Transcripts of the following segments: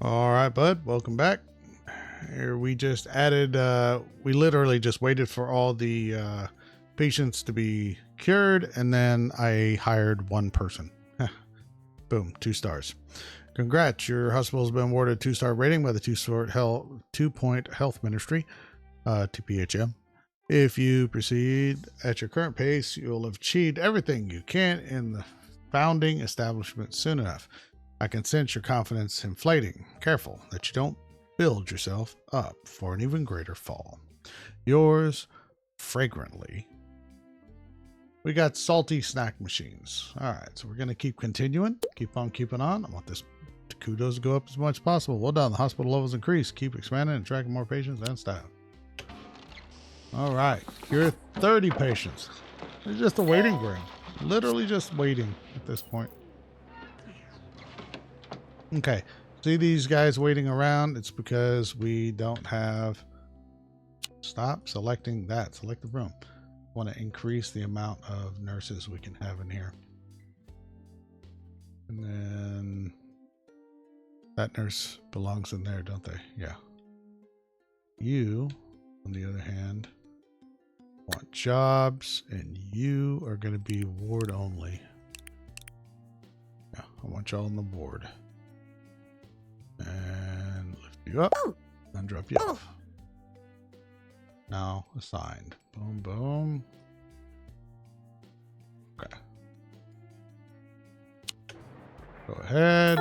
All right, bud. Welcome back. Here we just added, we literally just waited for all the patients to be cured, and then I hired one person. Boom, 2 stars. Congrats, your hospital has been awarded a 2-star rating by the 2-Point Health Ministry, TPHM. If you proceed at your current pace, you'll have achieved everything you can in the founding establishment soon enough. I can sense your confidence inflating. Careful that you don't build yourself up for an even greater fall. Yours, fragrantly. We got salty snack machines. All right, so we're going to keep continuing. Keep on keeping on. I want this kudos to go up as much as possible. Well done. The hospital levels increase. Keep expanding and attracting more patients and staff. All right, cure 30 patients. It's just a waiting room. Literally just waiting at this point. Okay, see these guys waiting around? It's because we don't have... Stop selecting that. Select the room. I want to increase the amount of nurses we can have in here. And then that nurse belongs in there, don't they? Yeah. You, on the other hand, want jobs, and you are going to be ward only. Yeah, I want y'all on the board. And lift you up and drop you off. Now assigned. Boom, boom. Okay. Go ahead.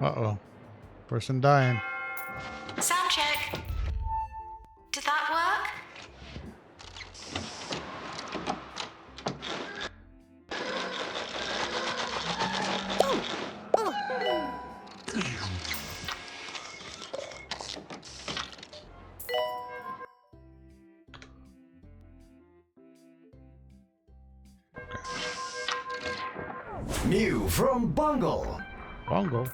Uh-oh. Person dying. Sound check. Did that work? New from Bungle. Bungle?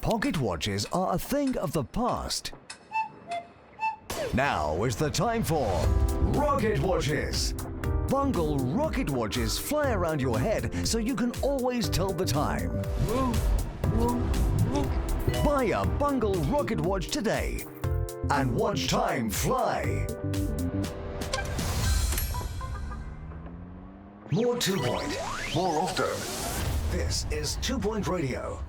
Pocket watches are a thing of the past. Now is the time for rocket watches. Bungle rocket watches fly around your head so you can always tell the time. Buy a Bungle rocket watch today and watch time fly. More 2-Point, more often. This is 2-Point Radio.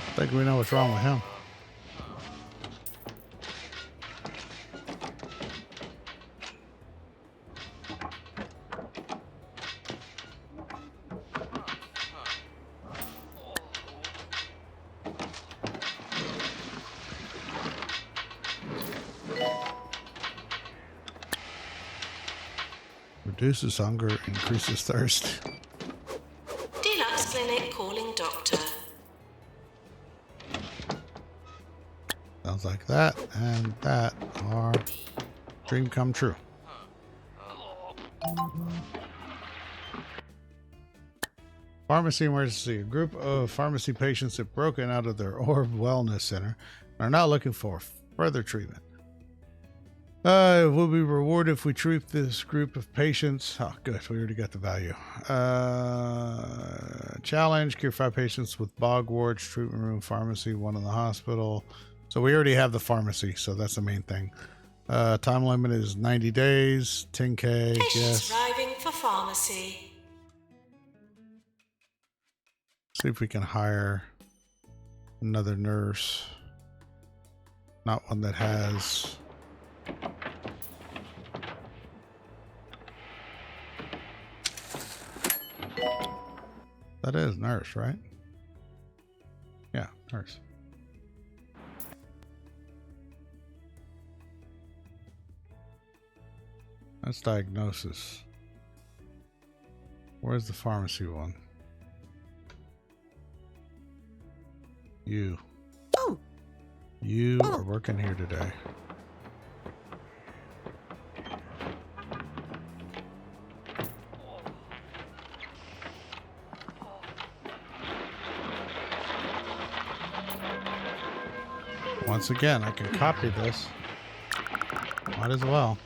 I think we know what's wrong with him. Reduces hunger, increases thirst. Deluxe Clinic calling doctor. Sounds like that and that are dream come true. Pharmacy emergency. A group of pharmacy patients have broken out of their Orb Wellness Center and are now looking for further treatment. We'll be rewarded if we treat this group of patients. Oh, good. We already got the value. Challenge. Cure 5 patients with bog warts, treatment room, pharmacy, 1 in the hospital. So we already have the pharmacy, so that's the main thing. Time limit is 90 days, 10K, Patients yes. arriving for pharmacy. See if we can hire another nurse. Not one that has... That is nurse, right? Yeah, nurse. That's diagnosis. Where's the pharmacy one? You. You are working here today. Once again, I can copy this. Might as well.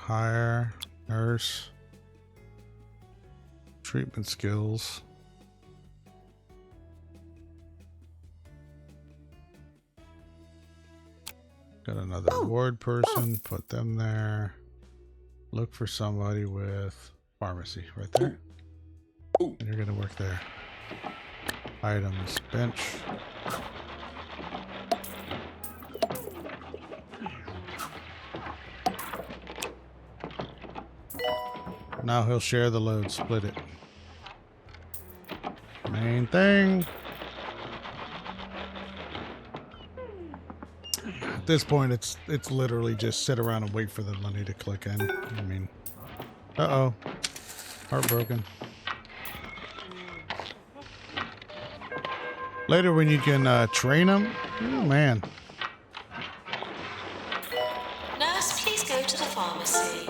Hire nurse. Treatment skills. Got another ward person. Put them there. Look for somebody with pharmacy right there. And you're gonna work there. Items, bench. Now he'll share the load, split it. Main thing. At this point, it's literally just sit around and wait for the money to click in. I mean, uh-oh. Heartbroken. Later when you can train them, oh man. Nurse, please go to the pharmacy.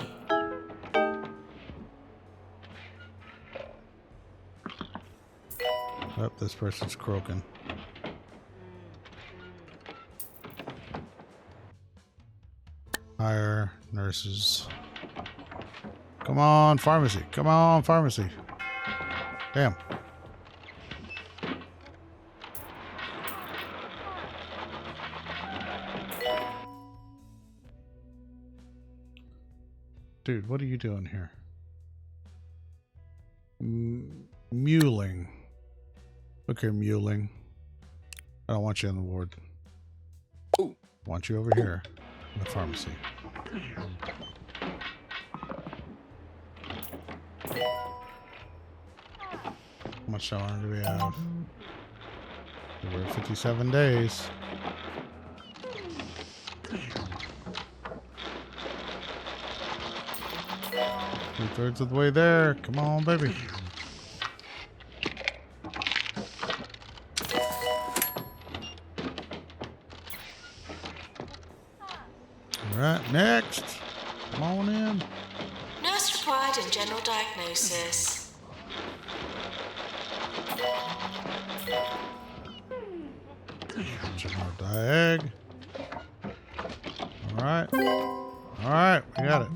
Oh, this person's croaking. Hire nurses. Come on, pharmacy. Come on, pharmacy. Damn. Dude, what are you doing here? Muling. Look here, muling. I don't want you on the ward. I want you over here in the pharmacy. How much time do we have? We're at 57 days. 2/3 of the way there. Come on, baby. Alright, next. Come on in. Nurse required in general diagnosis. General diag. Alright. Alright, we got it.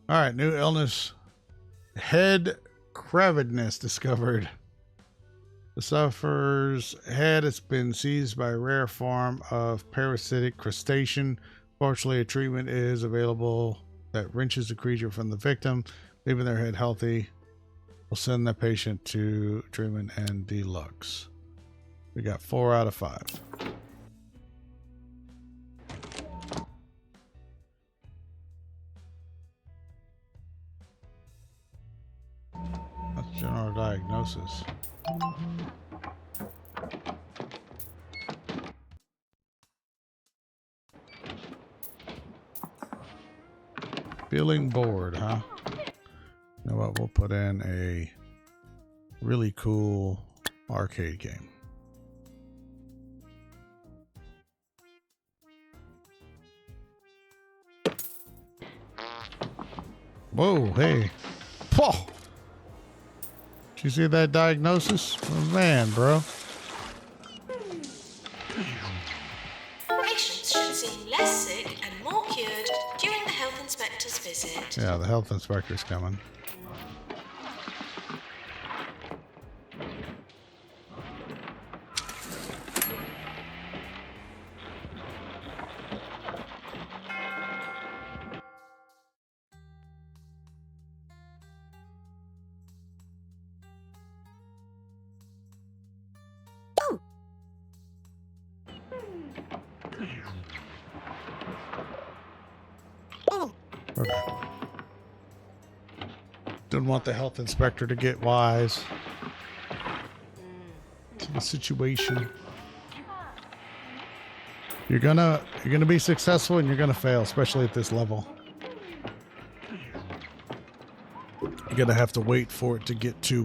Alright, new illness. Head cravidness discovered. The sufferer's head has been seized by a rare form of parasitic crustacean. Fortunately, a treatment is available that wrenches the creature from the victim, leaving their head healthy. We'll send the patient to treatment and deluxe. We got 4 out of 5. That's general diagnosis. Feeling bored, huh? You know what? We'll put in a really cool arcade game. Whoa, hey. Whoa! Did you see that diagnosis? Oh, man, bro. Patients should seem less sick and more cured during the health inspector's visit. Yeah, the health inspector's coming. Okay. Didn't want the health inspector to get wise to the situation. You're gonna be successful and you're gonna fail, especially at this level. You're gonna have to wait for it to get to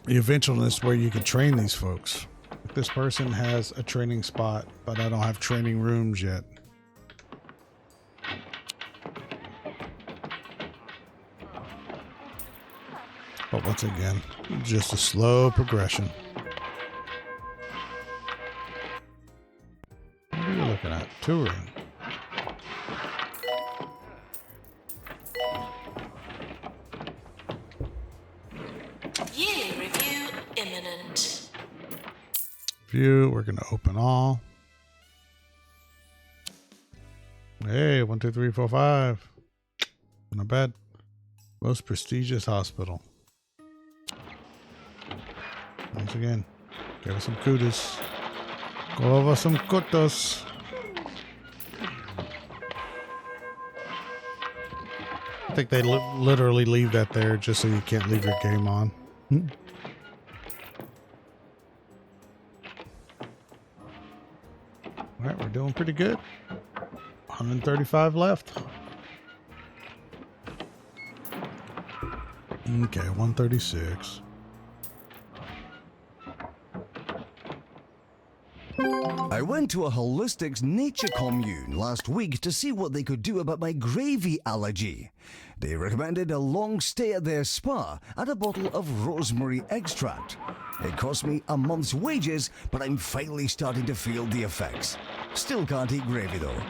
the eventualness where you can train these folks. This person has a training spot, but I don't have training rooms yet. But once again, just a slow progression. looking at? Touring. Yearly review imminent. View. We're going to open all. Hey, 1, 2, 3, 4, 5. Not bad. Most prestigious hospital. Once again, give us some kudos. Go over some kudos. I think they literally leave that there just so you can't leave your game on. All right, we're doing pretty good. 135 left. Okay, 136. I went to a holistics nature commune last week to see what they could do about my gravy allergy. They recommended a long stay at their spa and a bottle of rosemary extract. It cost me a month's wages, but I'm finally starting to feel the effects. Still can't eat gravy though.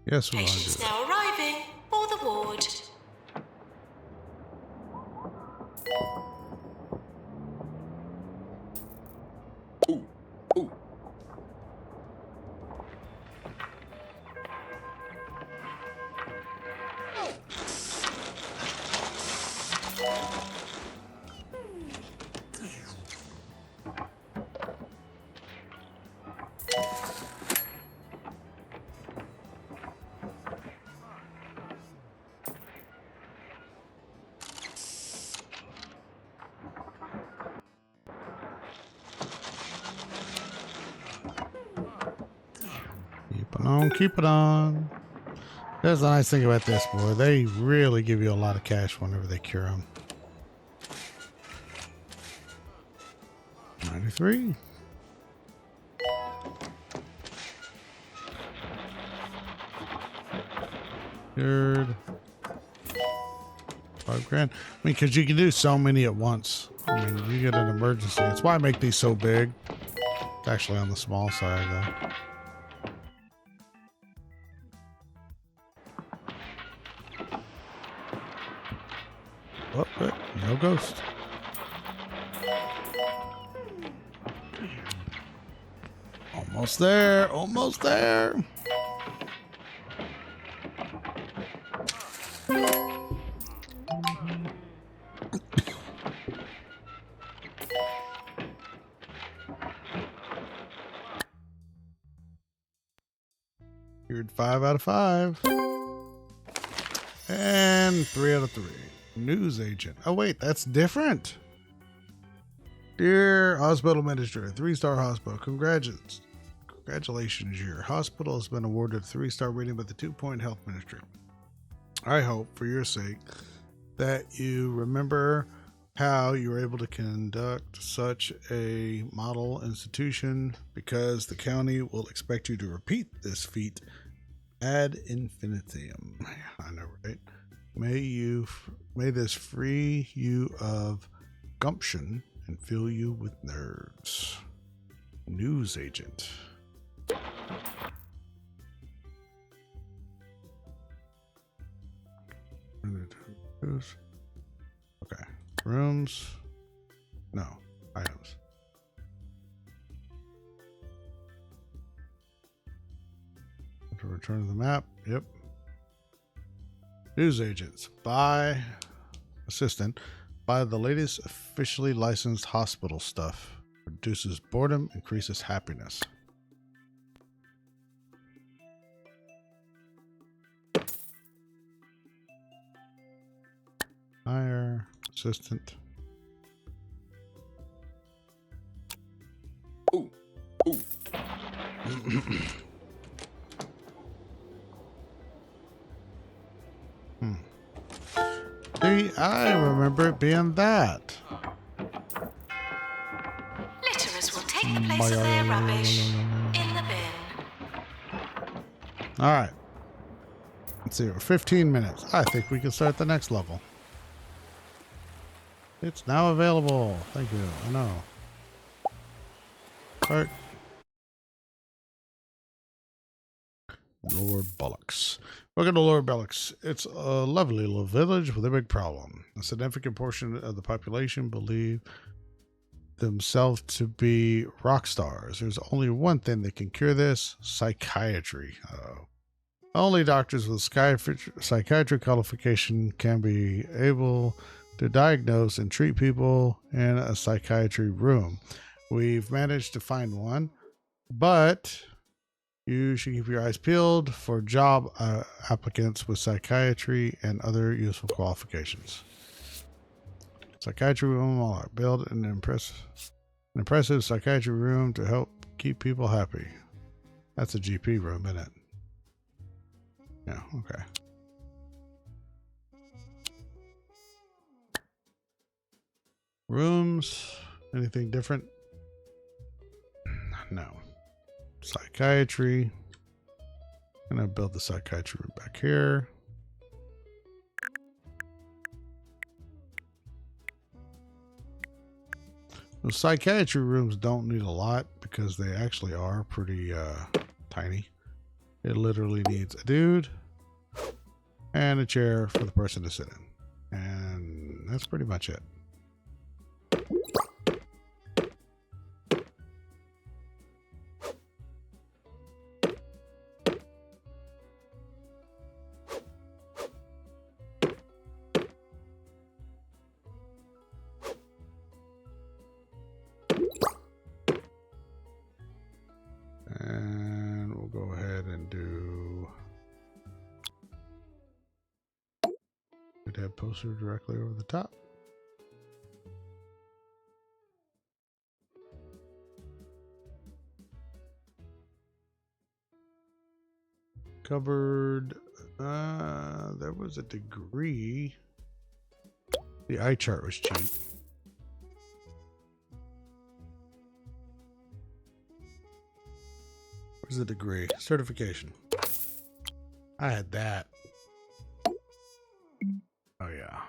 Yes, we want to do Patients that. now arriving for the ward. Keep it on. That's the nice thing about this, boy. They really give you a lot of cash whenever they cure them. 93. Cured. 5 grand. I mean, because you can do so many at once. I mean, you get an emergency. That's why I make these so big. It's actually on the small side, though. Oh, good. No ghost. Almost there. Almost there. Cured 5 out of 5. And 3 out of 3. News agent. Oh, wait, that's different. Dear hospital administrator, 3-star hospital. Congratulations. Your hospital has been awarded a 3-star rating by the 2 Point Health Ministry. I hope, for your sake, that you remember how you were able to conduct such a model institution, because the county will expect you to repeat this feat ad infinitum. I know, right? May this free you of gumption and fill you with nerves. News agent. Okay. Rooms. No. Items. To return to the map. Yep. News agents. Buy assistant. Buy the latest officially licensed hospital stuff. Reduces boredom, increases happiness. assistant. Ooh. Ooh. See, I remember it being that. Litterers will take the place of their rubbish in the bin. All right. Let's see. We're 15 minutes. I think we can start the next level. It's now available. Thank you. I know. Start. Lord Bollocks. Welcome to Lord Bollocks. It's a lovely little village with a big problem. A significant portion of the population believe themselves to be rock stars. There's only one thing that can cure this: psychiatry. Only doctors with psychiatry qualification can be able to diagnose and treat people in a psychiatry room. We've managed to find one, but you should keep your eyes peeled for job applicants with psychiatry and other useful qualifications. Psychiatry room, all right. Build an impressive psychiatry room to help keep people happy. That's a GP room, isn't it? Yeah, okay. Rooms, anything different? No. Psychiatry. I'm gonna build the psychiatry room back here. The psychiatry rooms don't need a lot because they actually are pretty tiny. It literally needs a dude and a chair for the person to sit in. And that's pretty much it. And we'll go ahead and do we'd have poster directly over the top. Cupboard. There was a degree. The eye chart was cheap. Where's the degree? Certification. I had that. Oh yeah.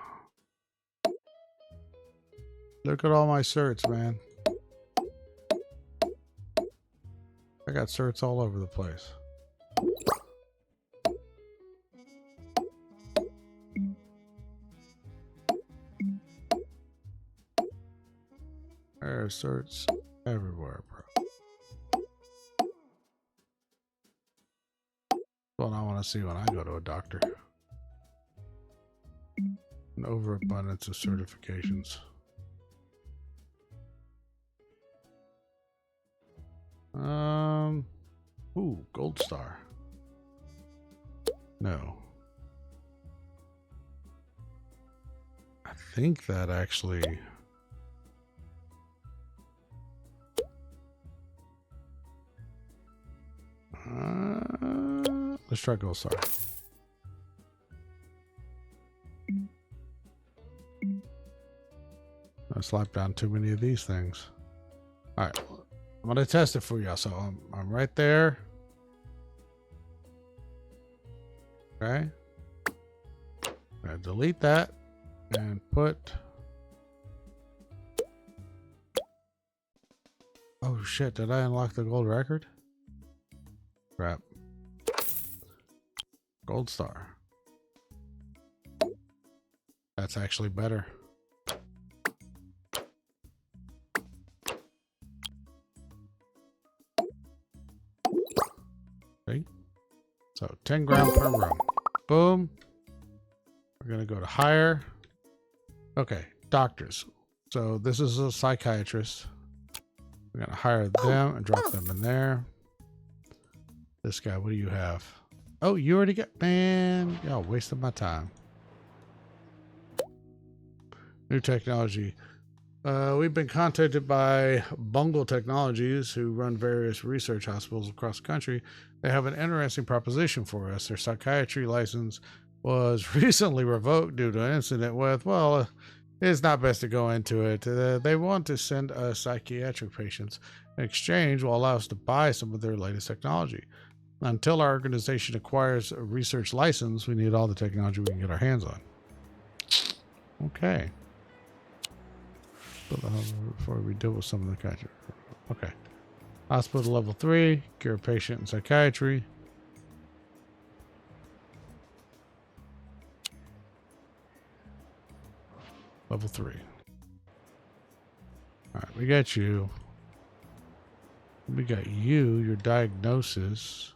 Look at all my certs, man. I got certs all over the place. There are certs everywhere, bro. Well, I want to see when I go to a doctor. An overabundance of certifications. Ooh, gold star. No. I think that actually. Let's try gold star. I slapped down too many of these things. All right, I'm gonna test it for y'all. So I'm right there. Okay. I'm gonna delete that and put. Oh shit! Did I unlock the gold record? Crap. Gold star. That's actually better. Okay. So 10 grand per room. Boom. We're going to go to hire. Okay. Doctors. So this is a psychiatrist. We're going to hire them and drop them in there. This guy, what do you have? Oh, you already got, man, y'all wasting my time. New technology. We've been contacted by Bungle Technologies, who run various research hospitals across the country. They have an interesting proposition for us. Their psychiatry license was recently revoked due to an incident with, well, it's not best to go into it. They want to send us psychiatric patients. In exchange, will allow us to buy some of their latest technology. Until our organization acquires a research license, we need all the technology we can get our hands on. Okay. Before we deal with some of the country. Okay. Hospital level 3, cure patient in psychiatry. Level 3. Alright, we got you. We got you, your diagnosis.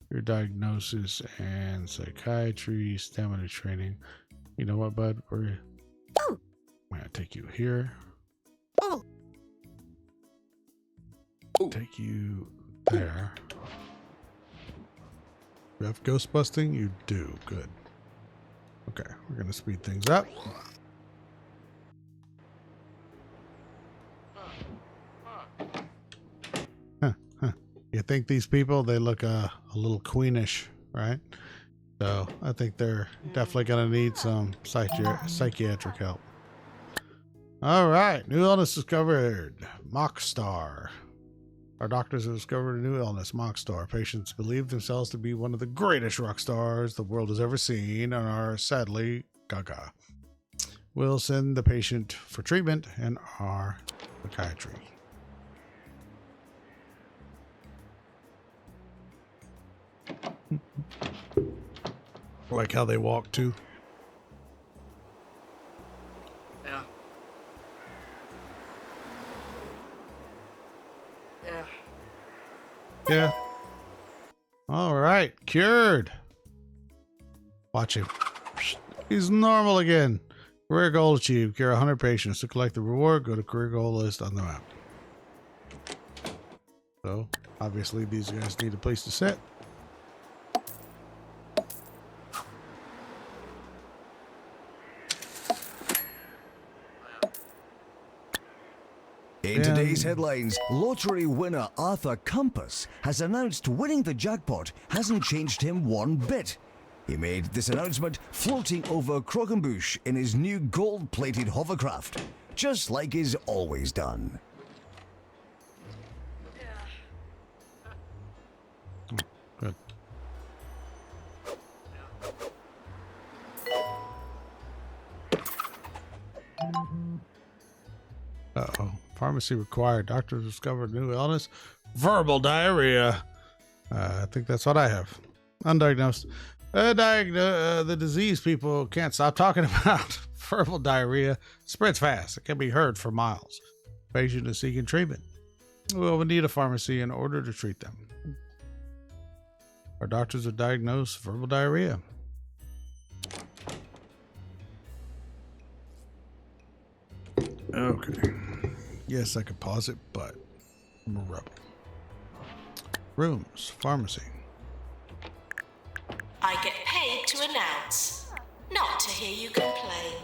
Your diagnosis and psychiatry, stamina training. You know what, bud? I'm gonna take you here. Take you there. You have ghost busting? You do. Good. Okay, we're gonna speed things up. You think these people, they look a little queenish, right? So I think they're definitely going to need some psychiatric help. All right. New illness discovered. Mockstar. Our doctors have discovered a new illness, Mockstar. Patients believe themselves to be one of the greatest rock stars the world has ever seen and are sadly gaga. We'll send the patient for treatment in our psychiatry. Like how they walk too. Yeah. Yeah. Yeah. All right. Cured. Watch him. He's normal again. Career goal achieved. Cure 100 patients. To collect the reward, go to career goal list on the map. So, obviously, these guys need a place to sit. In today's headlines, lottery winner Arthur Compass has announced winning the jackpot hasn't changed him one bit. He made this announcement floating over Croquembouche in his new gold-plated hovercraft, just like he's always done. Good. Uh-oh. Pharmacy required. Doctors discovered new illness. Verbal diarrhea. I think that's what I have. Undiagnosed. The disease people can't stop talking about. Verbal diarrhea spreads fast. It can be heard for miles. Patient is seeking treatment. Well, we need a pharmacy in order to treat them. Our doctors have diagnosed verbal diarrhea. Okay. Yes, I could pause it, but I'm a rebel. Rooms, pharmacy. I get paid to announce, not to hear you complain.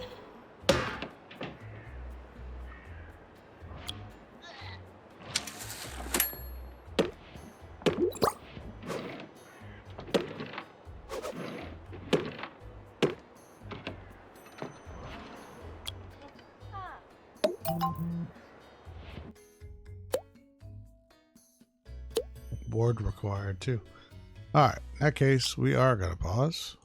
Board required too. All right, in that case, we are going to pause.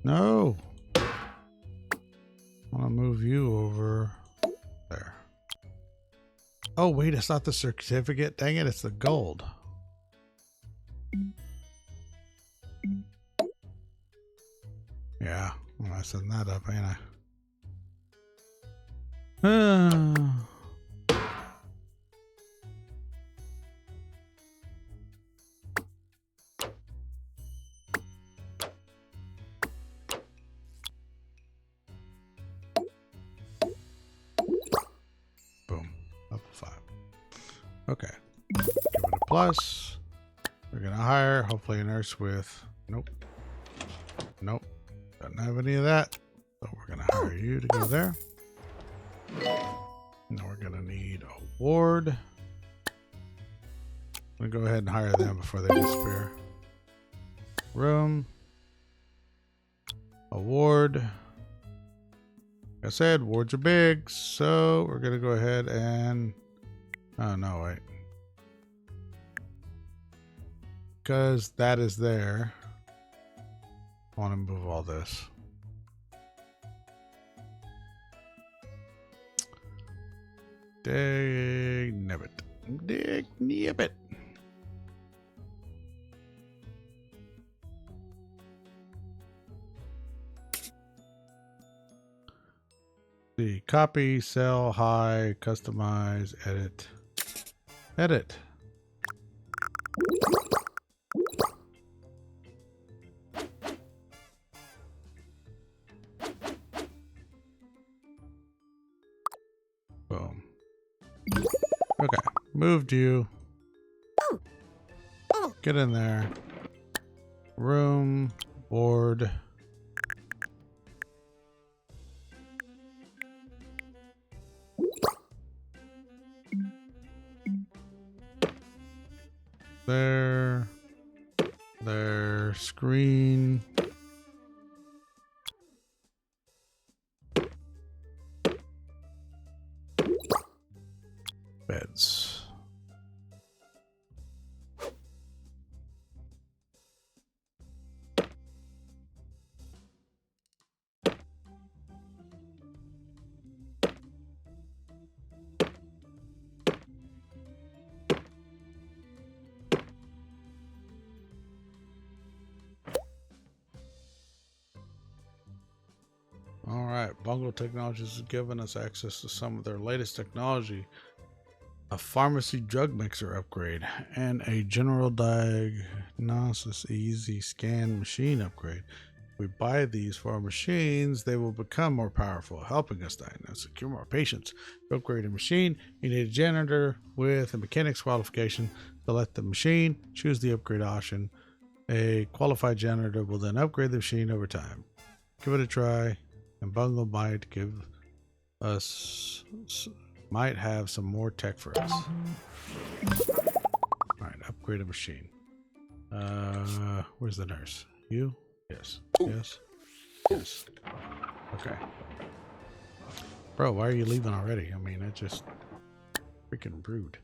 No. I want to move you over there. Oh, wait, it's not the certificate. Dang it, it's the gold. Yeah, I'm messing that up, ain't I? Boom. Level 5. Okay. Give it a plus. We're going to hire, hopefully, a nurse with... Nope. Nope. Doesn't have any of that. So we're going to hire you to go there. Now we're going to need a ward. I'm going to go ahead and hire them before they disappear. Room. A ward. Like I said, wards are big, so we're going to go ahead and... Oh, no, wait. Because that is there. I want to move all this. Dig nibbit. Dig nibbit. The copy, sell, high, customize, edit. Edit. Boom. Okay, moved you. Get in there. Room, board. There, screen. Beds. All right, Bungle Technologies has given us access to some of their latest technology. A pharmacy drug mixer upgrade and a general diagnosis easy scan machine upgrade. If we buy these for our machines, they will become more powerful, helping us diagnose and cure more patients. To upgrade a machine, you need a janitor with a mechanic's qualification. Select the machine, choose the upgrade option. A qualified janitor will then upgrade the machine over time. Give it a try, and Bungle might give us... might have some more tech for us. Alright, upgrade a machine. Where's the nurse? You? Yes. Yes. Yes. Okay. Bro, why are you leaving already? I mean, it's just freaking rude.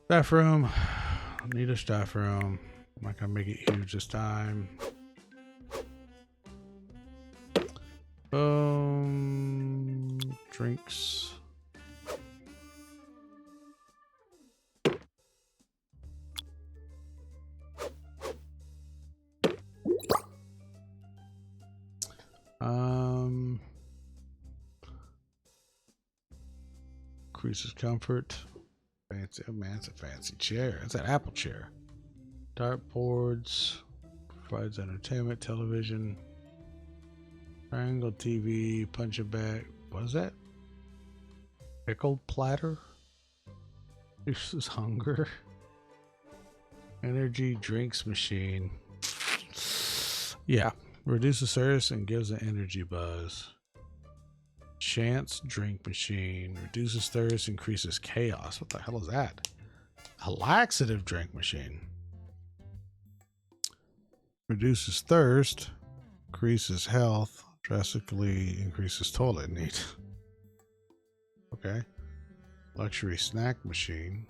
Staff room. Need a staff room. I'm not gonna make it huge this time. Drinks. Increases comfort. Fancy. Oh man, it's a fancy chair. It's an Apple chair. Dartboards. Provides entertainment, television. Triangle TV, punching bag. What is that? Pickled platter? Reduces hunger. Energy drinks machine. Yeah. Reduces thirst and gives an energy buzz. Chance drink machine. Reduces thirst, increases chaos. What the hell is that? A laxative drink machine. Reduces thirst. Increases health. Drastically increases toilet need. Okay. Luxury snack machine.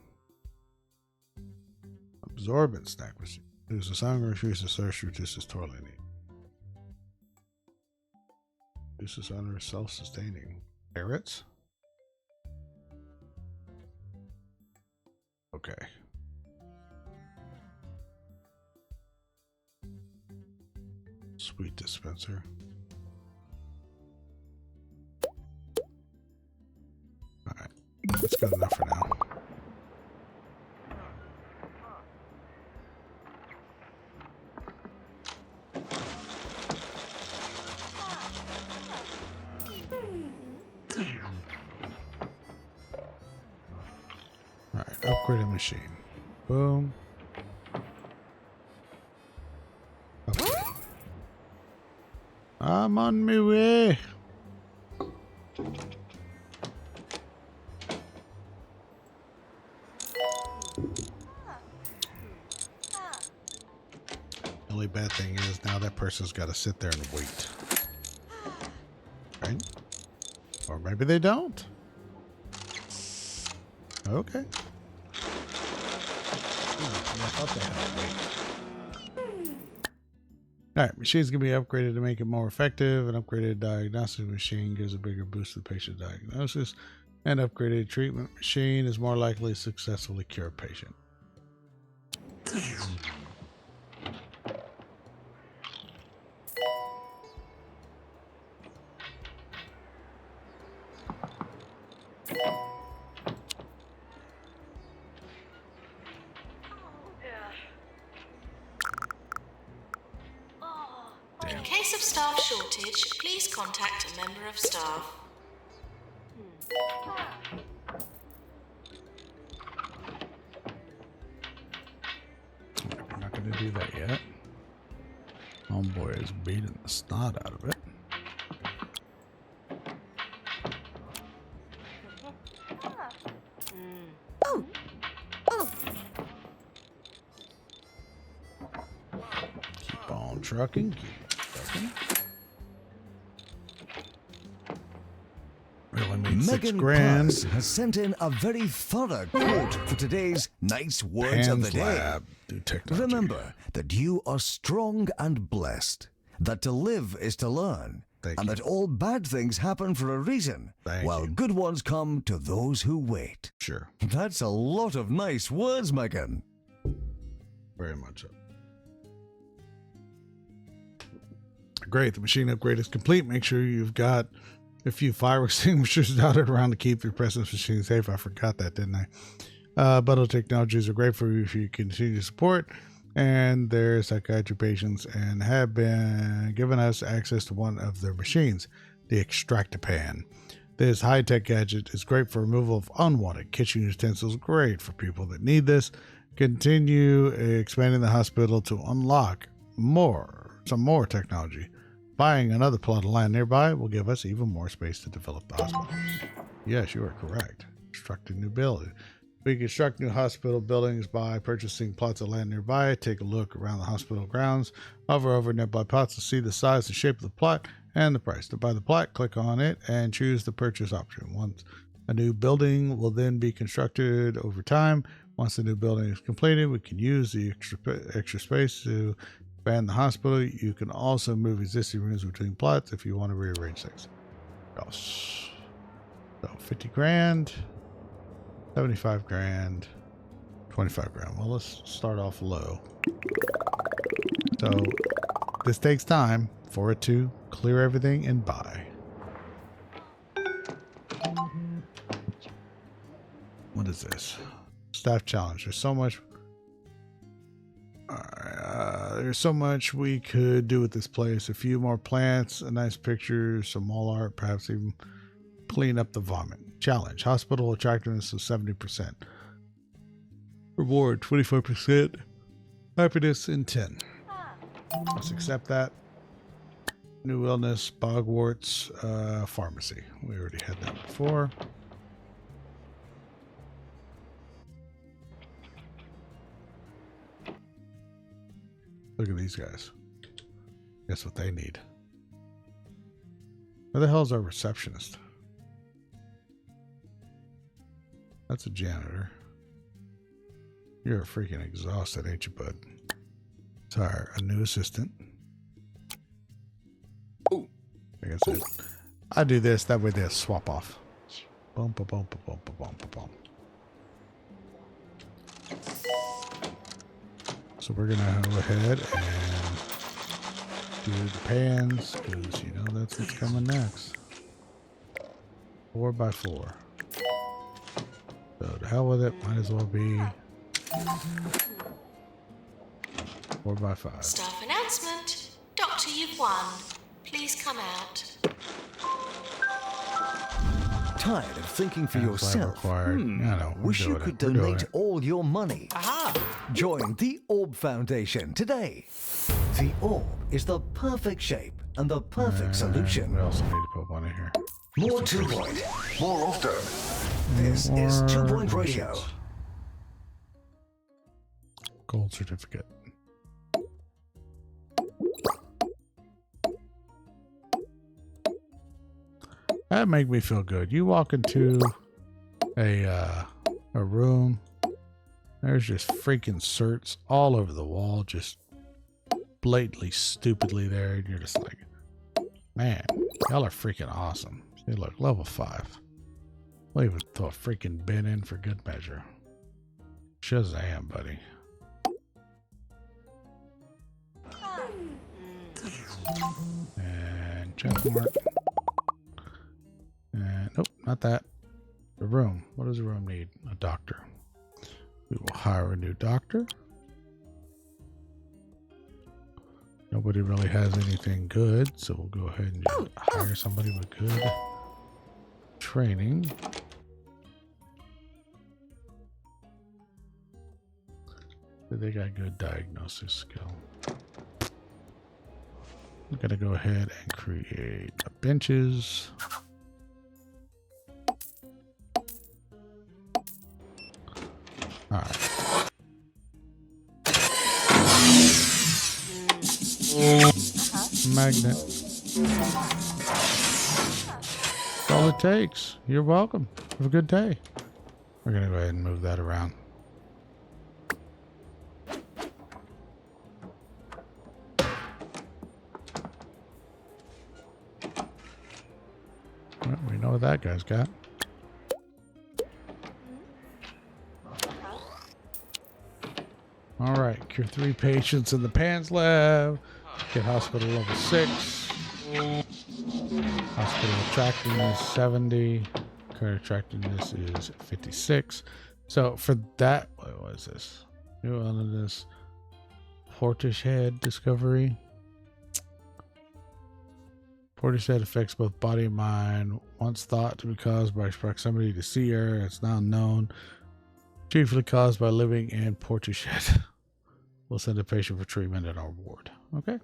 Absorbent snack machine. Reduces hunger, increases thirst, reduces toilet need. Reduces hunger, self-sustaining. Carrots. Okay. Sweet dispenser. Alright. That's good enough for now. Alright, upgraded machine. Boom. Upgrade. I'm on my way. The only bad thing is now that person's got to sit there and wait. Right? Or maybe they don't. Okay. I thought they had to wait. Alright, machine's going to be upgraded to make it more effective. An upgraded diagnostic machine gives a bigger boost to the patient diagnosis. An upgraded treatment machine is more likely to successfully cure a patient. In case of staff shortage, please contact a member of staff. We're not going to do that yet. Homeboy is beating the snot out of it. Keep on trucking, keep trucking. Really made Megan $6 grand. Pass has sent in a very thorough quote for today's nice words of the Pan's day. Lab, do technology. Remember that you are strong and blessed, that to live is to learn, Thank and you. that all bad things happen for a reason, Thank while you. good ones come to those who wait. Sure, That's a lot of nice words, Megan. very much so. Great, the machine upgrade is complete. Make sure you've got a few fire extinguishers dotted around to keep your presence machine safe. I forgot that, didn't I? Bundle technologies are great for you if you continue to support, and their psychiatry patients and have been given us access to one of their machines, the Extractapan. This high-tech gadget is great for removal of unwanted kitchen utensils. Great for people that need this. Continue expanding the hospital to unlock some more technology. Buying another plot of land nearby will give us even more space to develop the hospital. Yes, you are correct. Constructing new buildings. We construct new hospital buildings by purchasing plots of land nearby. Take a look around the hospital grounds. Hover over nearby plots to see the size and shape of the plot and the price. To buy the plot, click on it and choose the purchase option. Once a new building will then be constructed over time. Once the new building is completed, we can use the extra space to expand the hospital. You can also move existing rooms between plots if you want to rearrange things. Yes. So 50 grand, 75 grand, 25 grand. Well, let's start off low. So this takes time for it to clear everything and buy. What is this? Staff challenge. There's so much we could do with this place. A few more plants, a nice picture, some wall art, perhaps even clean up the vomit. Challenge. Hospital attractiveness of 70%. Reward 24%. Happiness in 10. Let's accept that. New illness, bogwarts, pharmacy. We already had that before. Look at these guys. Guess what they need? Where the hell is our receptionist? That's a janitor. You're freaking exhausted, ain't you, bud? Sorry, a new assistant. Ooh. Like I said, I do this, that way they'll swap off. Boom, boom, boom, boom, boom, boom, boom, boom. So we're gonna go ahead and do the pans because you know that's what's coming next. 4x4. So to hell with it, might as well be 4x5. Staff announcement. Doctor, you've won. Please come out. Tired of thinking for Pans lab yourself? required. I know, we're Wish you doing could it. We're doing donate it. all your money. Aha! Join the Orb Foundation today. The Orb is the perfect shape and the perfect solution. We also need to put one in here. More 2 Point, more often. This is 2 Point Radio. missions. Gold certificate. That make me feel good. You walk into a room, there's just freaking certs all over the wall, just blatantly, stupidly there, and you're just like, man, y'all are freaking awesome. See, look, level 5. We'll even throw a freaking bin in for good measure. Shazam, buddy. And check mark. And nope, not that. The room. What does the room need? A doctor. We will hire a new doctor. Nobody really has anything good, so we'll go ahead and just hire somebody with good training. They got good diagnosis skill. We're gonna go ahead and create benches. All right. Magnet. That's all it takes. You're welcome. Have a good day. We're gonna go ahead and move that around. Well, we know what that guy's got. All right, cure 3 patients in the PANS lab. Get hospital level 6. Hospital attractiveness 70. Current attractiveness is 56. So for that, what is this? New illness, Portishead discovery. Portishead affects both body and mind. Once thought to be caused by proximity to sea air, it's now known chiefly caused by living in Portishead. We'll send a patient for treatment in our ward. Okay.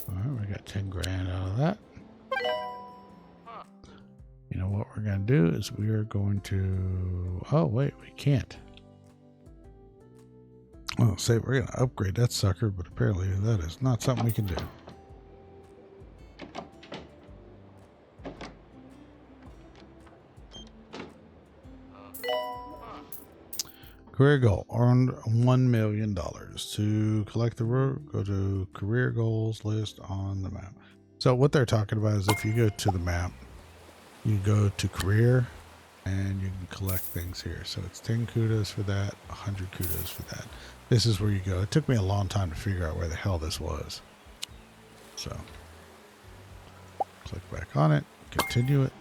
All right, we got 10 grand out of that. You know what we're going to do is we are going to... Oh, wait, we can't. Oh, say we're going to upgrade that sucker, but apparently that is not something we can do. Career goal. Earned $1 million. To collect the go to career goals list on the map. So what they're talking about is if you go to the map, you go to career and you can collect things here. So it's 10 kudos for that, 100 kudos for that. This is where you go. It took me a long time to figure out where the hell this was. So click back on it, continue it.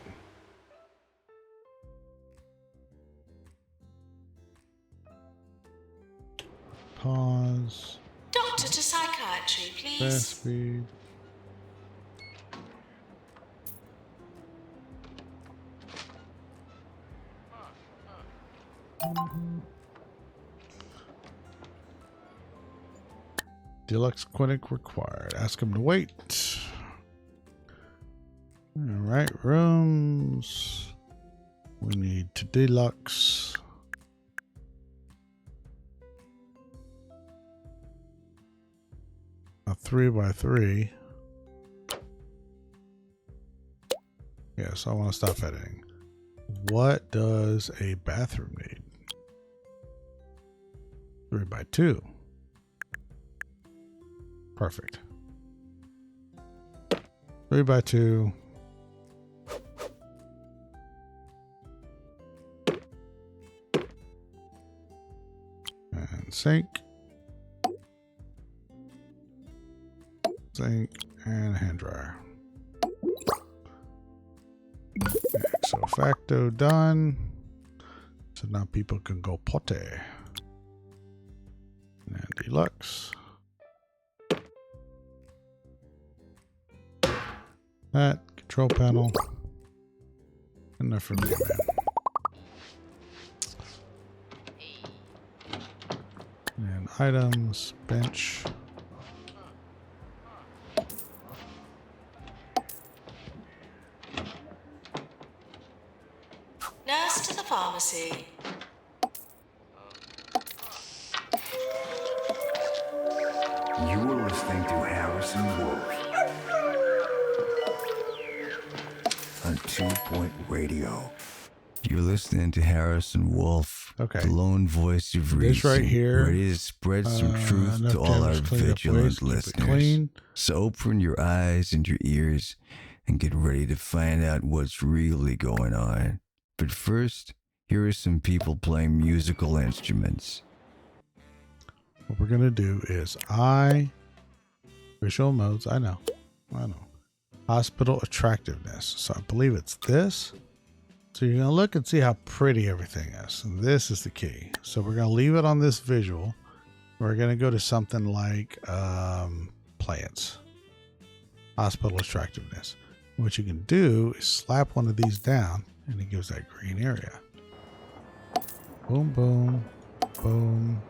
Pause. Doctor to psychiatry, Fast please. speed. Deluxe clinic required. Ask him to wait. All right, rooms. We need to deluxe. A 3x3. Yes, I want to stop editing. What does a bathroom need? 3x2. Perfect. 3x2. And sink. Sink and hand dryer. So facto done. So now people can go potty. And deluxe. That control panel. Enough for me, man. And items, bench. Nurse to the pharmacy. You are listening to Harrison Wolf on 2 Point Radio. You're listening to Harrison Wolf, Okay. the lone voice of reason, This right here, ready to spread some truth enough to all our damage, clean up vigilant waste, keep it listeners. clean. So open your eyes and your ears and get ready to find out what's really going on. But first, here are some people playing musical instruments. What we're gonna do is visual modes. I know. Hospital attractiveness. So I believe it's this. So you're gonna look and see how pretty everything is. And this is the key. So we're gonna leave it on this visual. We're gonna go to something like plants. Hospital attractiveness. What you can do is slap one of these down, and it gives that green area. Boom, boom, boom.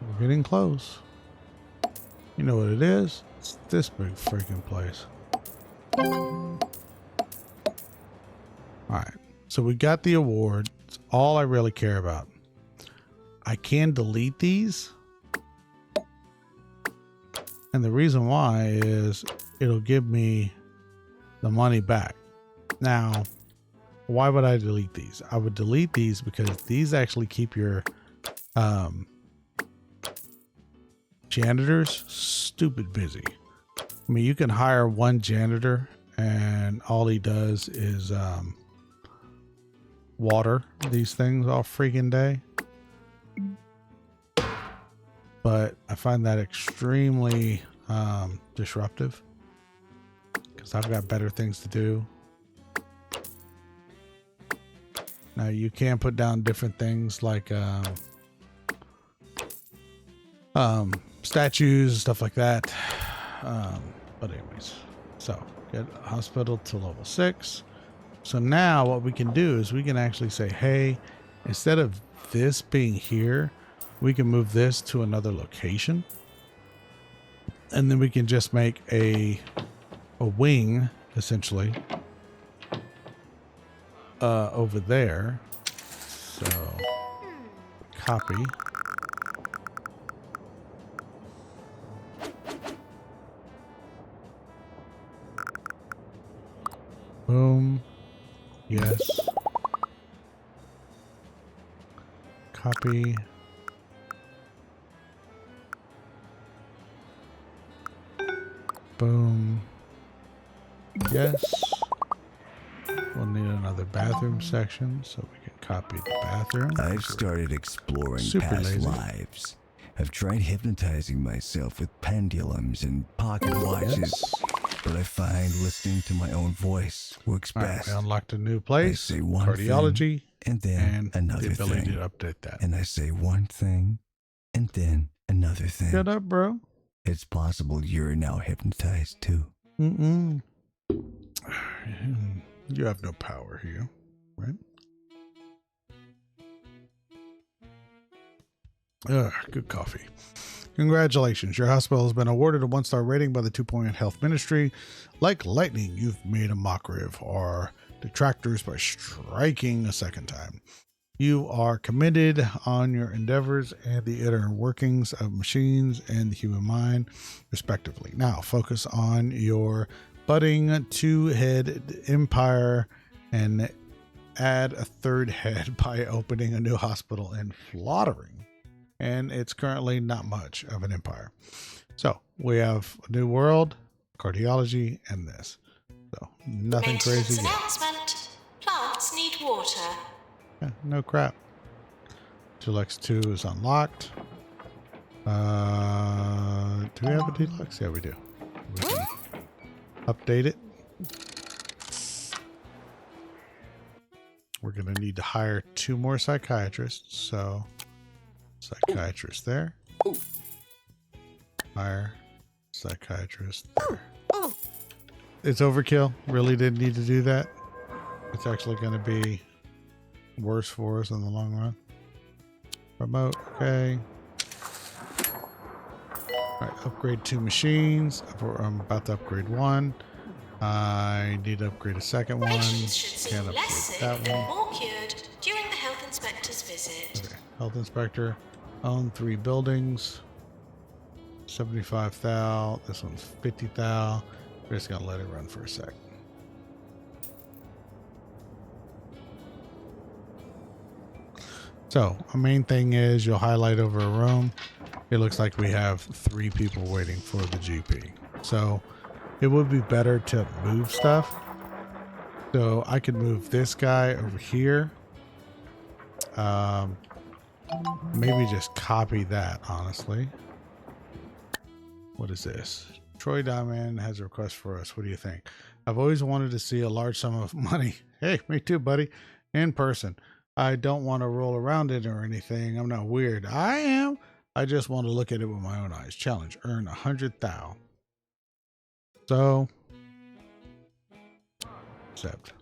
We're getting close. You know what it is? It's this big freaking place. Alright, so we got the award. It's all I really care about. I can delete these. And the reason why is it'll give me the money back. Now, why would I delete these? I would delete these because these actually keep your janitors stupid busy. I mean, you can hire one janitor and all he does is water these things all freaking day. But I find that extremely disruptive because I've got better things to do. Now you can put down different things like statues, stuff like that. But anyways, so get hospital to level 6. So now what we can do is we can actually say, hey, instead of this being here, we can move this to another location. And then we can just make a wing, essentially, over there. So copy. Boom. Yes. Copy. Boom. Yes. We'll need another bathroom section so we can copy the bathroom. I've started exploring Super past lazy. lives. I've tried hypnotizing myself with pendulums and pocket watches, Yes. but I find listening to my own voice works All right, best. we unlocked a new place. I say one Cardiology. and then And another the ability thing. to update that. And I say one thing and then another thing. Shut up, bro. It's possible you're now hypnotized too. Mm-mm. You have no power here, right? Ugh, good coffee. Congratulations, your hospital has been awarded a 1-star rating by the 2-Point Health Ministry. Like lightning, you've made a mockery of our detractors by striking a second time. You are committed on your endeavors and the inner workings of machines and the human mind, respectively. Now, focus on your budding 2-head empire and add a 3rd head by opening a new hospital in Flottering. And it's currently not much of an empire. So we have a new world, cardiology, and this. So nothing Maintenance crazy yet. announcement. Plants need water. Yeah, no crap. Deluxe 2 is unlocked. Do we have a deluxe? Yeah, we do. We can update it. We're going to need to hire 2 more psychiatrists. So psychiatrist there. Hire psychiatrist there. It's overkill. Really didn't need to do that. It's actually going to be worse for us in the long run. Remote, okay. Alright, upgrade 2 machines. I'm about to upgrade 1. I need to upgrade a second one. Patients should seem Can't less upgrade sick that and one. more cured during the health inspector's visit. Okay, health inspector. Own 3 buildings. 75 thou. This one's 50 thou. We're just gonna let it run for a sec. So, our main thing is you'll highlight over a room. It looks like we have 3 people waiting for the GP. So, it would be better to move stuff. So, I could move this guy over here. Maybe just copy that, honestly. What is this? Troy Diamond has a request for us. What do you think? I've always wanted to see a large sum of money. Hey, me too, buddy. In person. I don't want to roll around it or anything. I'm not weird. I am. I just want to look at it with my own eyes. Challenge. Earn 100 thou. So. Accept.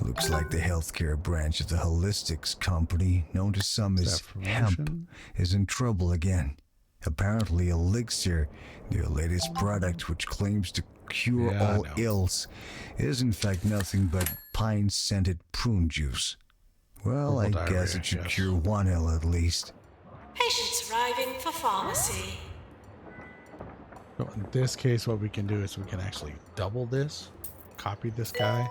Looks like the healthcare branch of the Holistics company, known to some as Hemp, is in trouble again. Apparently, Elixir, their latest product which claims to cure all ills, is in fact nothing but pine-scented prune juice. Well, I guess it should cure one ill at least. Patients arriving for pharmacy. So in this case, what we can do is we can actually double this. Copy this guy.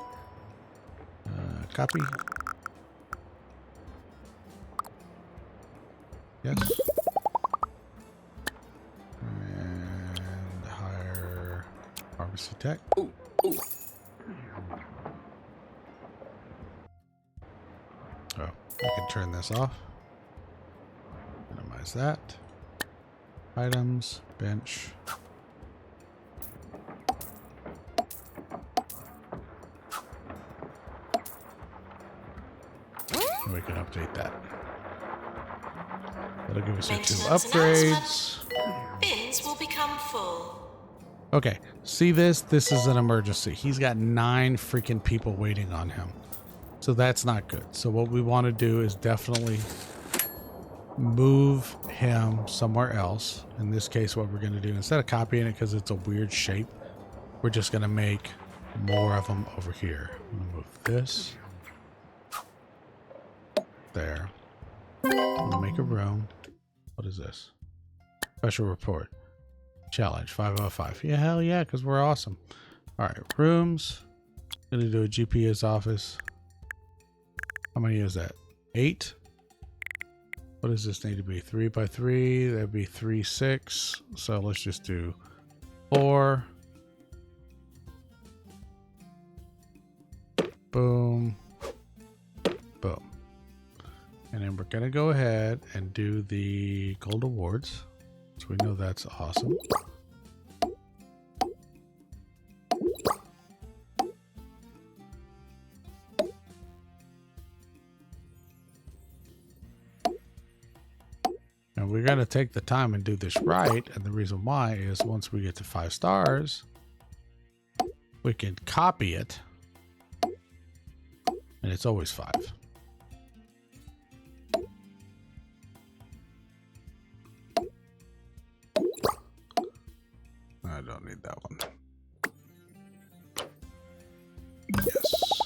Copy. Yes. And hire pharmacy tech. Oh, I can turn this off. Minimize that. Items, bench. And we can update that. That'll give us our 2 upgrades. Bins will become full. Okay, see this? This is an emergency. He's got 9 freaking people waiting on him. So that's not good. So what we want to do is definitely move him somewhere else. In this case, what we're going to do, instead of copying it because it's a weird shape, we're just going to make more of them over here. I'm going to move this. There. I'm going to make a room. What is this? Special report. Challenge 505. Yeah, hell yeah, because we're awesome. All right, rooms. Going to do a GP's office. How many is that? 8. What does this need to be? 3 by 3. That'd be 3, 6. So let's just do 4. Boom. Boom. And then we're going to go ahead and do the gold awards. So we know that's awesome. And we're going to take the time and do this right. And the reason why is once we get to 5 stars, we can copy it. And it's always 5. don't need that one. Yes.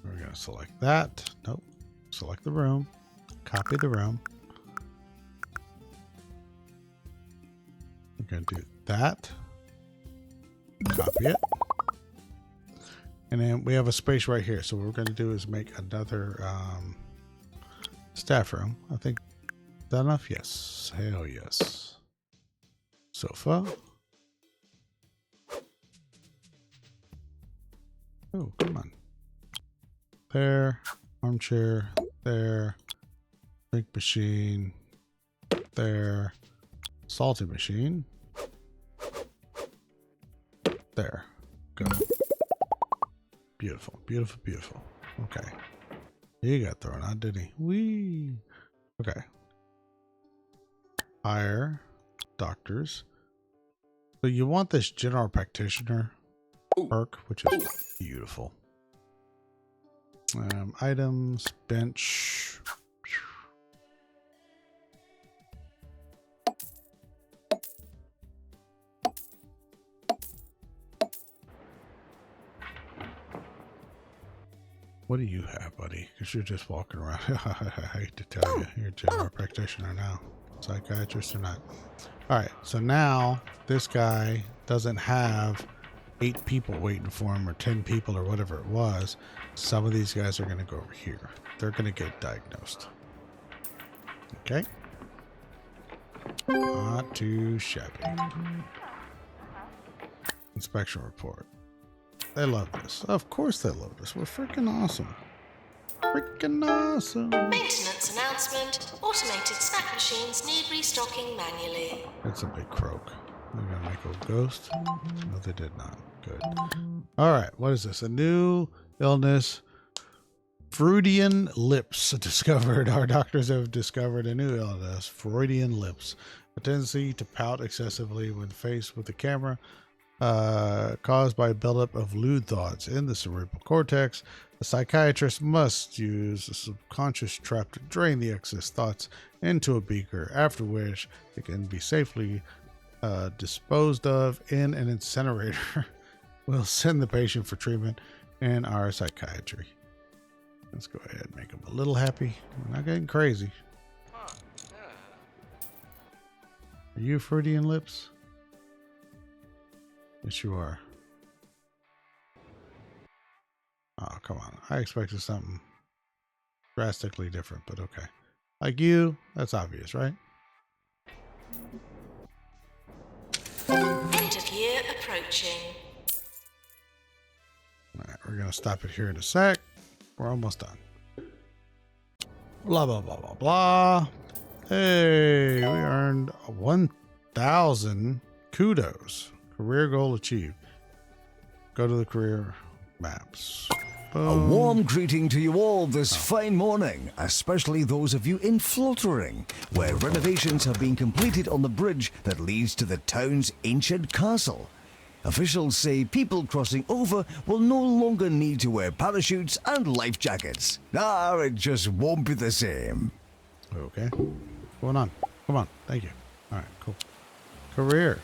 We're going to select that. Nope. Select the room. Copy the room. We're going to do that. Copy it. And then we have a space right here. So what we're going to do is make another staff room. I think, is that enough? Yes. Hell yes. Sofa. Oh, come on. There. Armchair. There. Drink machine. There. Salty machine. There. Go. Beautiful. Beautiful. Beautiful. Okay. He got thrown out, didn't he? Whee. Okay. Hire doctors. So you want this general practitioner perk, which is beautiful. Items, bench. What do you have, buddy? Because you're just walking around. I hate to tell you, you're a general practitioner now. Psychiatrist or not. All right, so now this guy doesn't have 8 people waiting for him or 10 people or whatever it was. Some of these guys are going to go over here. They're going to get diagnosed. Okay. Not too shabby. Inspection report. They love this. Of course they love this. We're freaking awesome. Freaking awesome. Maintenance announcement. Automated snack machines need restocking manually. That's a big croak. They're going to make a ghost. No, they did not. Good. All right. What is this? A new illness. Freudian lips discovered. Our doctors have discovered a new illness. Freudian lips. A tendency to pout excessively when faced with the camera. Caused by a buildup of lewd thoughts in the cerebral cortex. A psychiatrist must use a subconscious trap to drain the excess thoughts into a beaker, after which it can be safely disposed of in an incinerator. We'll send the patient for treatment in our psychiatry. Let's go ahead and make him a little happy. We're not getting crazy. Are you Freudian lips? Yes, you are. Oh, come on. I expected something drastically different, but okay. Like you, that's obvious, right? End of year approaching. All right, we're going to stop it here in a sec. We're almost done. Blah, blah, blah, blah, blah. Hey, we earned 1,000 kudos. Career goal achieved. Go to the career maps. A Boom. warm greeting to you all this fine morning, especially those of you in Flottering, where renovations have been completed on the bridge that leads to the town's ancient castle. Officials say people crossing over will no longer need to wear parachutes and life jackets. It just won't be the same. Okay. What's going on? Come on. Thank you. All right, cool. Career.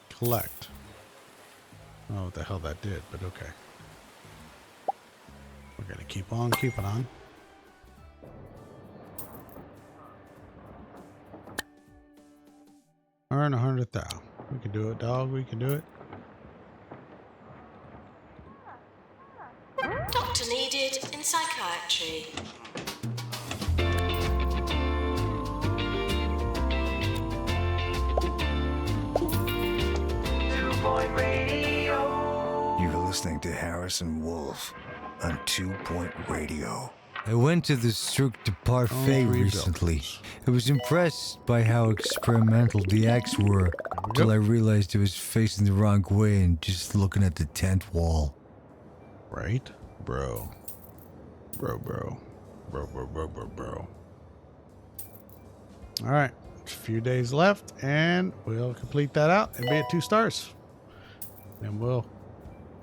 Collect. I don't know what the hell that did, but okay. We're going to keep on keeping on. Earn 100,000. We can do it, dog. We can do it. Doctor needed in psychiatry. You're listening to Harrison Wolf on 2 Point Radio. I went to the Cirque du Parfait recently. I was impressed by how experimental the acts were until I realized I was facing the wrong way and just looking at the tent wall. Right? Bro. Bro. All right. A few days left, and we'll complete that out and be at 2 stars. And we'll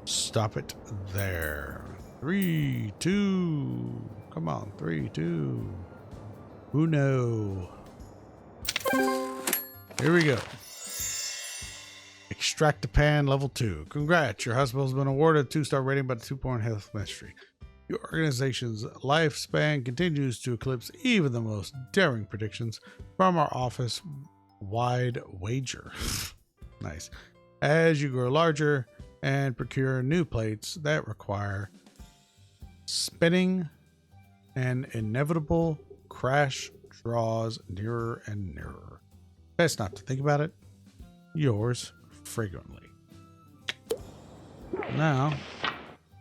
stop it there. 3, 2. Come on. 3, 2. Uno. Here we go. Extractapan level 2. Congrats, your hospital's been awarded a 2-star rating by the 2-Point Health Ministry. Your organization's lifespan continues to eclipse even the most daring predictions from our office-wide wager. Nice. As you grow larger and procure new plates that require spinning, an inevitable crash draws nearer and nearer. Best not to think about it. Yours fragrantly. Now,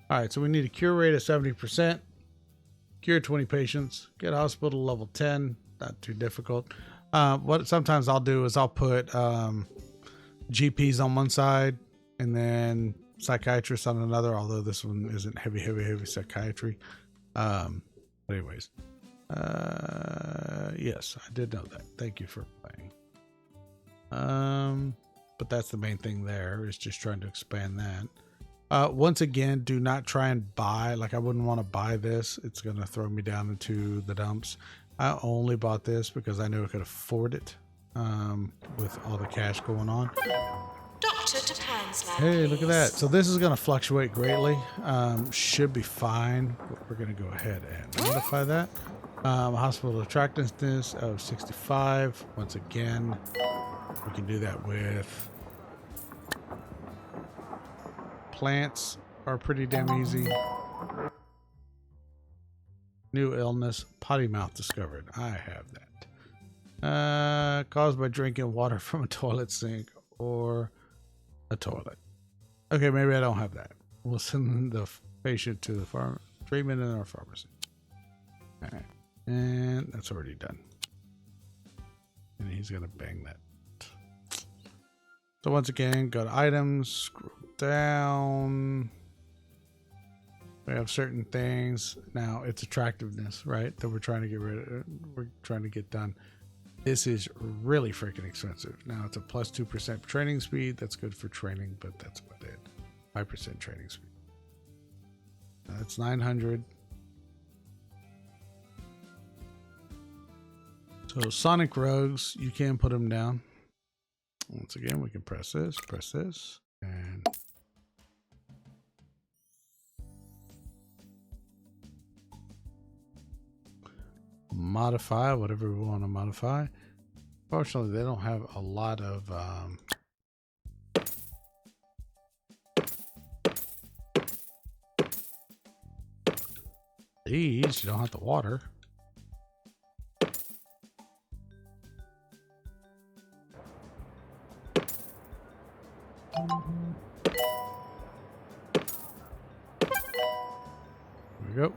all right, so we need a cure rate of 70%, cure 20 patients, get hospital level 10, not too difficult. What sometimes I'll do is I'll put GPs on one side and then psychiatrists on another, although this one isn't heavy psychiatry. But anyways, yes, I did know that. Thank you for playing. But that's the main thing there, is just trying to expand that. Once again, do not try and buy, like I wouldn't want to buy this. It's going to throw me down into the dumps. I only bought this because I knew I could afford it, with all the cash going on. Dr. Japan's lab. Hey, look at that. So this is going to fluctuate greatly. Should be fine. We're going to go ahead and modify that. Hospital attractiveness of 65. Once again, we can do that with plants. Are pretty damn easy. New illness, potty mouth discovered. I have that. Caused by drinking water from a toilet sink or a toilet. Okay, maybe I don't have that. We'll send the patient to the treatment in our pharmacy. All right, and that's already done. And he's gonna bang that. So once again, go to items, scroll down. We have certain things. Now it's attractiveness, right? That we're trying to get rid of. We're trying to get done. This is really freaking expensive. Now it's a plus 2% training speed. That's good for training, but that's about it. 5% training speed. That's 900. So Sonic Rogues, you can put them down. Once again, we can press this, and modify whatever we want to modify. Fortunately, they don't have a lot of these. You don't have to water. There we go.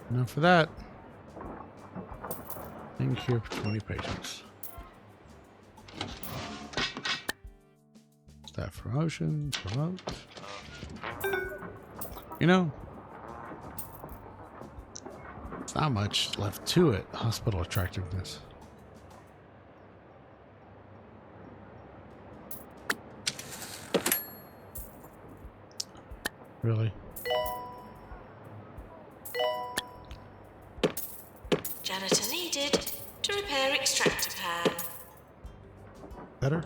Enough for that. And cure for 20 patients. Staff promotion, promote. You know, it's not much left to it. Hospital attractiveness. Really? Janitor needed to repair extractor pan. Better?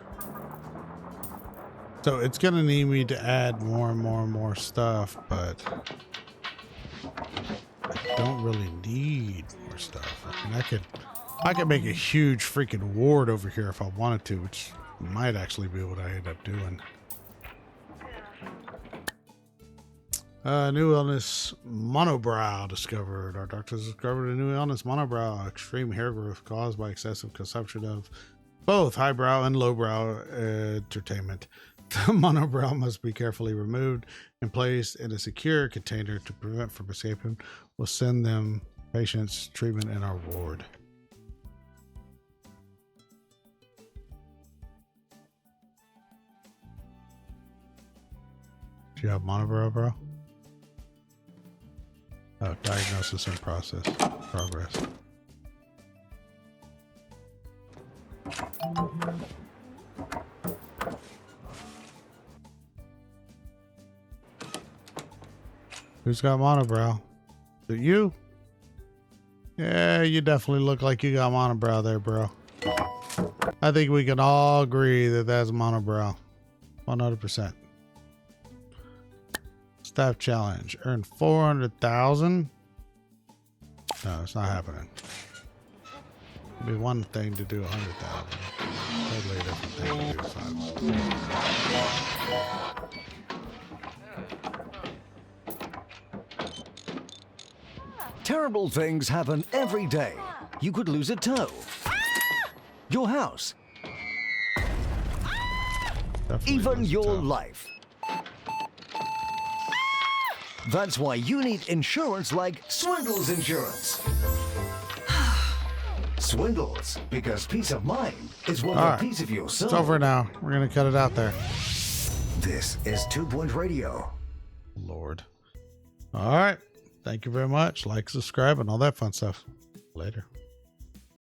So it's going to need me to add more and more stuff, but I don't really need more stuff. I mean, I could make a huge freaking ward over here if I wanted to, which might actually be what I end up doing. New illness, monobrow discovered. Our doctors discovered a new illness, monobrow, extreme hair growth caused by excessive consumption of both highbrow and lowbrow entertainment. The monobrow must be carefully removed and placed in a secure container to prevent from escaping. We'll send them patients treatment in our ward. Do you have monobrow, bro? Oh, diagnosis in progress. Who's got monobrow? Is it you? Yeah, you definitely look like you got monobrow there, bro. I think we can all agree that that's monobrow. 100%. Staff challenge. Earn 400,000. No, it's not happening. It'd be one thing to do 100,000. Totally different thing to do 5. Terrible things happen every day. You could lose a toe. Your house. Definitely Even lose a your toe. life. That's why you need insurance like Swindles Insurance. Swindles, because peace of mind is worth All a right. piece of your soul. It's over now. We're going to cut it out there. This is 2 Point Radio. Lord. All right. Thank you very much. Like, subscribe, and all that fun stuff. Later.